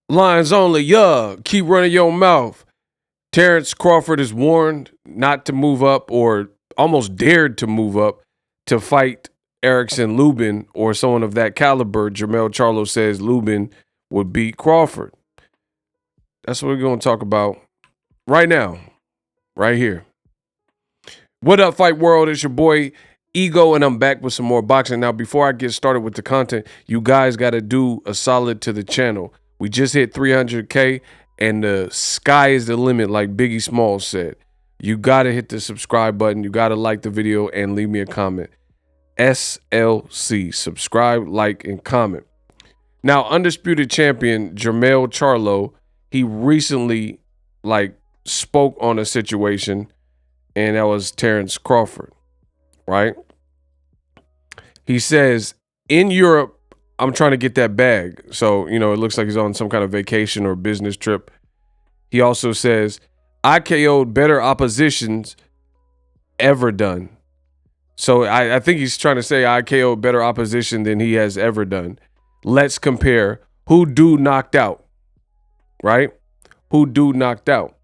Lines only, yeah. Keep running your mouth. Terence Crawford is warned not to move up or almost dared to move up to fight Erickson Lubin or someone of that caliber. Jermell Charlo says Lubin would beat Crawford. That's what we're going to talk about right now, right here. What up, Fight World? It's your boy Ego, and I'm back with some more boxing. Now, before I get started with the content, you guys got to do a solid to the channel. We just hit 300K, and the sky is the limit, like Biggie Smalls said. You got to hit the subscribe button. You got to like the video and leave me a comment. SLC, subscribe, like, and comment. Now, undisputed champion Jermell Charlo, he recently spoke on a situation, and that was Terence Crawford, right? He says, in Europe, I'm trying to get that bag. So, it looks like he's on some kind of vacation or business trip. He also says, I KO'd better oppositions ever done. So I think he's trying to say I KO'd better opposition than he has ever done. Let's compare who dude knocked out, right? Who dude knocked out.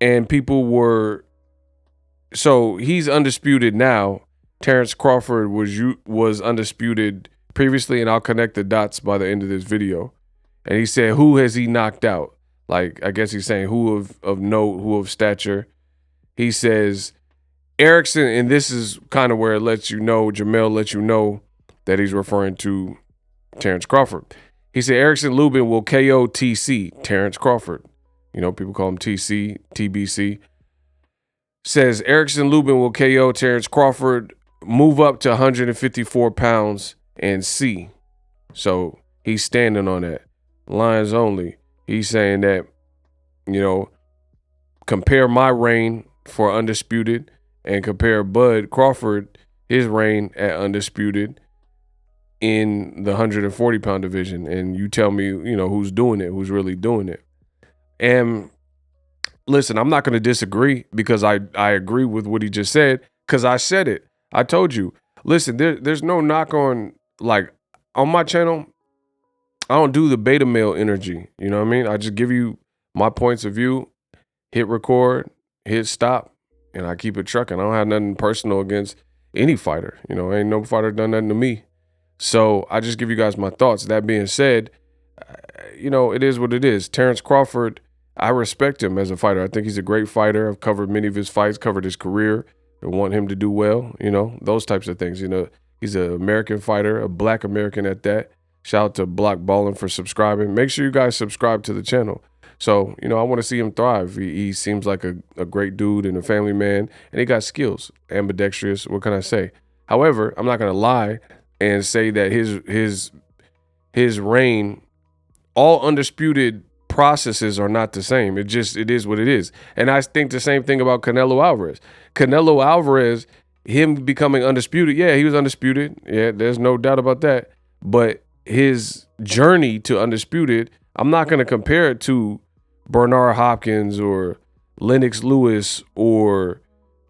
And people were, so he's undisputed now. Terence Crawford was undisputed previously, and I'll connect the dots by the end of this video. And he said, who has he knocked out? Like, I guess he's saying who of note, who of stature. He says, Erickson, and this is kind of where it lets you know, Jermel lets you know that he's referring to Terence Crawford. He said, Erickson Lubin will KO TC, Terence Crawford. People call him TC, TBC. Says, Erickson Lubin will KO Terence Crawford, move up to 154 pounds, and C. So he's standing on that. Lines only. He's saying that, compare my reign for undisputed and compare Bud Crawford, his reign at undisputed in the 140-pound division. And you tell me, who's doing it, who's really doing it. And listen, I'm not going to disagree because I agree with what he just said because I said it. I told you. Listen, there's no knock on, on my channel, I don't do the beta male energy. You know what I mean? I just give you my points of view, hit record, hit stop, and I keep it trucking. I don't have nothing personal against any fighter. Ain't no fighter done nothing to me. So I just give you guys my thoughts. That being said, it is what it is. Terence Crawford, I respect him as a fighter. I think he's a great fighter. I've covered many of his fights, covered his career. I want him to do well, those types of things. He's an American fighter, a black American at that. Shout out to Block Ballin for subscribing. Make sure you guys subscribe to the channel. So, I want to see him thrive. He seems like a great dude and a family man, and he got skills, ambidextrous. What can I say? However, I'm not going to lie and say that his reign, all undisputed processes are not the same. It is what it is. And I think the same thing about Canelo Alvarez. Canelo Alvarez, him becoming undisputed, yeah, he was undisputed. Yeah, there's no doubt about that. But his journey to undisputed, I'm not going to compare it to Bernard Hopkins or Lennox Lewis or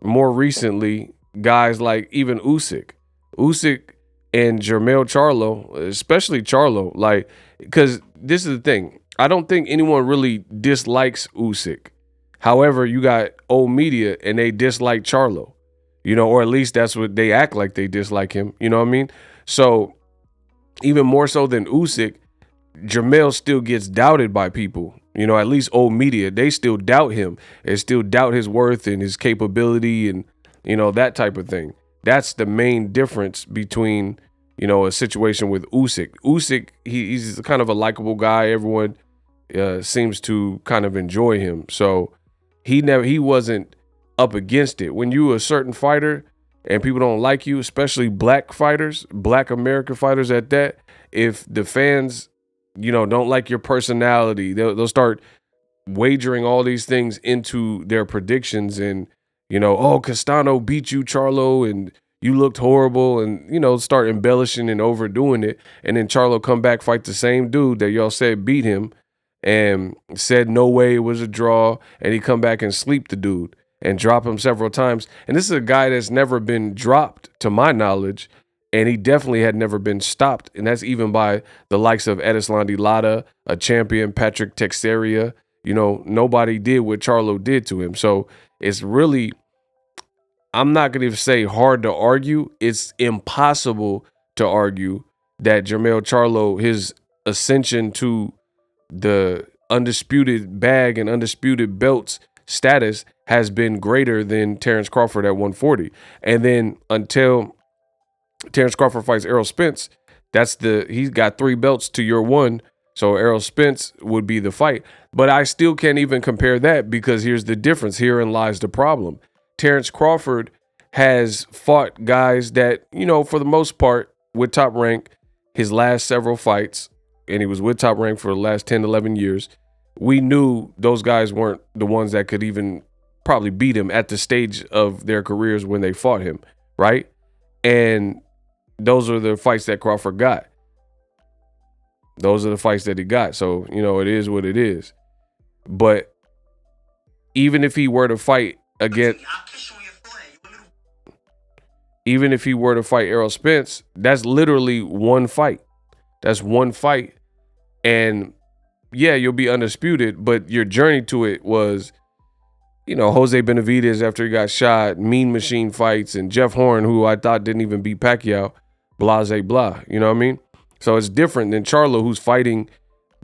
more recently guys like even Usyk and Jermell Charlo, especially Charlo, because this is the thing. I don't think anyone really dislikes Usyk. However, you got old media and they dislike Charlo, or at least that's what they act like, they dislike him. You know what I mean? So even more so than Usyk, Jermel still gets doubted by people. At least old media, they still doubt him and still doubt his worth and his capability and, that type of thing. That's the main difference between, a situation with Usyk. Usyk, he's kind of a likable guy. Everyone seems to kind of enjoy him. So he wasn't up against it. When you a certain fighter and people don't like you, especially black fighters, black American fighters at that, if the fans, don't like your personality, they'll start wagering all these things into their predictions and, oh, Castano beat you, Charlo, and you looked horrible, and, start embellishing and overdoing it. And then Charlo come back, fight the same dude that y'all said beat him and said no way it was a draw, and he come back and sleep the dude and drop him several times. And this is a guy that's never been dropped, to my knowledge, And he definitely had never been stopped. And that's even by the likes of Erislandy Lara, a champion, Patrick Teixeira. You know, nobody did what Charlo did to him. So it's really, I'm not going to say hard to argue. It's impossible to argue that Jermell Charlo, his ascension to the undisputed bag and undisputed belts status has been greater than Terence Crawford at 140. And then until Terence Crawford fights Errol Spence, he's got 3 belts to your 1. So Errol Spence would be the fight. But I still can't even compare that, because here's the difference. Herein lies the problem. Terence Crawford has fought guys that, you know, for the most part, with Top Rank, his last several fights, and he was with Top Rank for the last 10, 11 years, we knew those guys weren't the ones that could even probably beat him at the stage of their careers when they fought him, right? And those are the fights that Crawford got. Those are the fights that he got. So, you know, it is what it is. But even if he were to fight again, even if he were to fight Errol Spence, that's literally one fight. That's one fight. And yeah, you'll be undisputed, but your journey to it was, you know, Jose Benavidez after he got shot, Mean Machine fights, and Jeff Horn, who I thought didn't even beat Pacquiao, blase blah. You know what I mean? So it's different than Charlo, who's fighting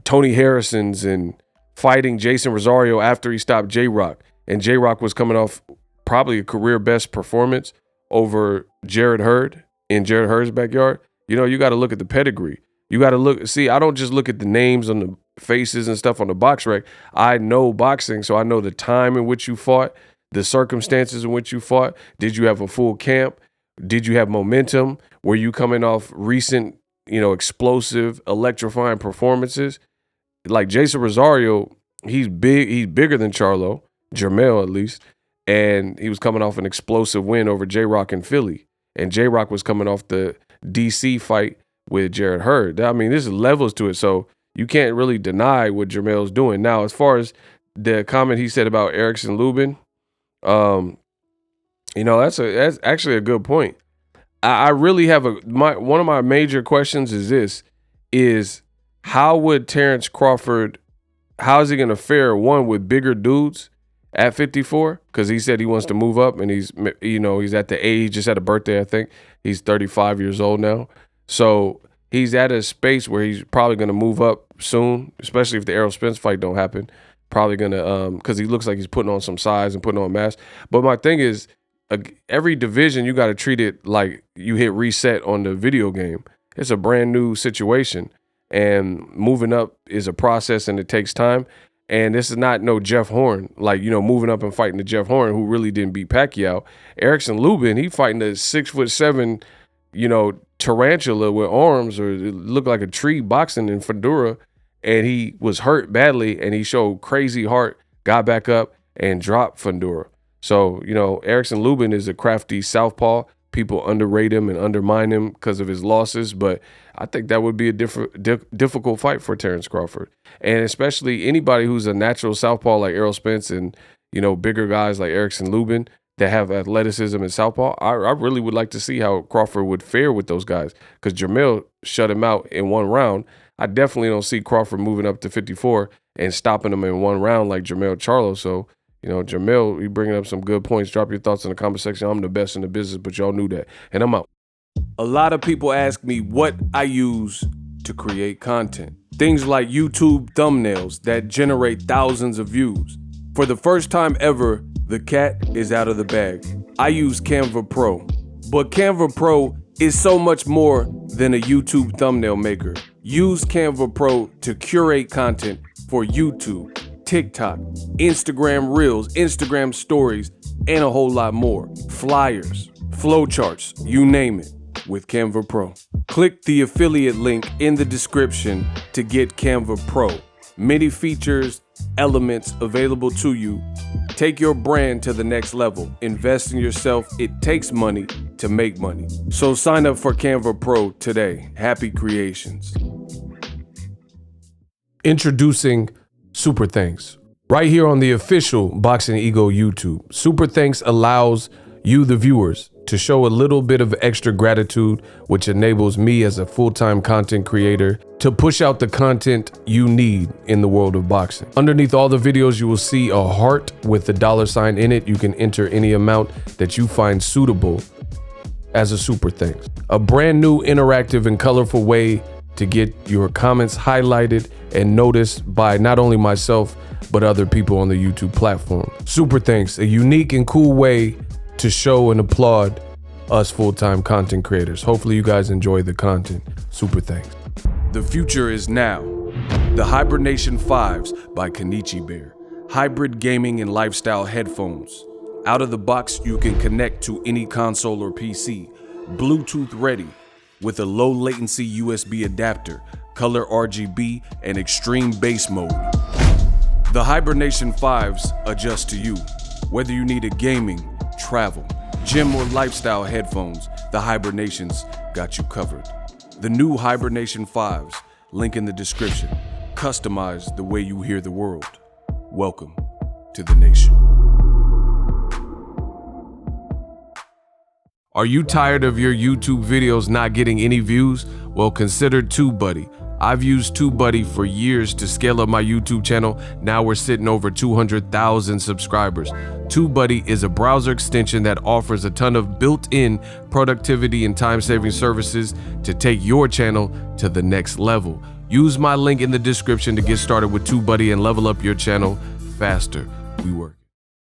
Tony Harrison's and fighting Jason Rosario after he stopped J-Rock. And J-Rock was coming off probably a career best performance over Jared Hurd in Jared Hurd's backyard. You know, you got to look at the pedigree. You got to look, see, I don't just look at the names on the faces and stuff on the box rec. I know boxing, so I know the time in which you fought, the circumstances in which you fought. Did you have a full camp? Did you have momentum? Were you coming off recent, you know, explosive, electrifying performances? Like Jason Rosario, he's bigger than Charlo, Jermel at least, and he was coming off an explosive win over J-Rock in Philly. And J-Rock was coming off the DC fight with Jared Hurd. I mean, there's levels to it, so you can't really deny what Jermel's doing. Now, as far as the comment he said about Erickson Lubin, you know, that's actually a good point. I really have one of my major questions is how would Terence Crawford, how is he going to fare, one, with bigger dudes at 54? Because he said he wants to move up, and he's at the age, just had a birthday, I think. He's 35 years old now. So he's at a space where he's probably going to move up soon, especially if the Errol Spence fight don't happen. Probably going to, because he looks like he's putting on some size and putting on mass. But my thing is, every division, you got to treat it like you hit reset on the video game. It's a brand new situation, and moving up is a process, and it takes time. And this is not no Jeff Horn, like, you know, moving up and fighting the Jeff Horn who really didn't beat Pacquiao. Erickson Lubin, he fighting a 6'7", you know, tarantula with arms, or it looked like a tree, boxing in fedora, and he was hurt badly, and he showed crazy heart, got back up and dropped Fundora. So, you know, Erickson Lubin is a crafty southpaw. People underrate him and undermine him because of his losses, but I think that would be a difficult fight for Terence Crawford. And especially anybody who's a natural southpaw like Errol Spence and, you know, bigger guys like Erickson Lubin that have athleticism and southpaw, I really would like to see how Crawford would fare with those guys, because Jermel shut him out in one round. I definitely don't see Crawford moving up to 54 and stopping him in one round like Jermell Charlo. So, you know, Jermel, you bringing up some good points. Drop your thoughts in the comment section. I'm the best in the business, but y'all knew that. And I'm out. A lot of people ask me what I use to create content. Things like YouTube thumbnails that generate thousands of views. For the first time ever, the cat is out of the bag. I use Canva Pro. But Canva Pro is so much more than a YouTube thumbnail maker. Use Canva Pro to curate content for YouTube, TikTok, Instagram Reels, Instagram Stories, and a whole lot more. Flyers, flowcharts, you name it, with Canva Pro. Click the affiliate link in the description to get Canva Pro. Many features, elements available to you. Take your brand to the next level. Invest in yourself. It takes money to make money. So sign up for Canva Pro today. Happy creations. Introducing Super Thanks. Right here on the official Boxing Ego YouTube. Super Thanks allows you, the viewers, to show a little bit of extra gratitude, which enables me as a full-time content creator to push out the content you need in the world of boxing. Underneath all the videos, you will see a heart with the $sign in it. You can enter any amount that you find suitable as a super thanks. A brand new interactive and colorful way to get your comments highlighted and noticed by not only myself, but other people on the YouTube platform. Super thanks, a unique and cool way to show and applaud us full-time content creators. Hopefully you guys enjoy the content. Super thanks. The future is now. The Hibernation 5s by Kenichi Bear. Hybrid gaming and lifestyle headphones. Out of the box, you can connect to any console or PC. Bluetooth ready with a low latency USB adapter, color RGB, and extreme bass mode. The Hibernation 5s adjust to you. Whether you need a gaming, travel, gym, or lifestyle headphones, the Hibernations got you covered. The new Hibernation 5s, link in the description. Customize the way you hear the world. Welcome to the nation. Are you tired of your YouTube videos not getting any views? Well, consider TubeBuddy. I've used TubeBuddy for years to scale up my YouTube channel. Now we're sitting over 200,000 subscribers. TubeBuddy is a browser extension that offers a ton of built-in productivity and time-saving services to take your channel to the next level. Use my link in the description to get started with TubeBuddy and level up your channel faster. We work.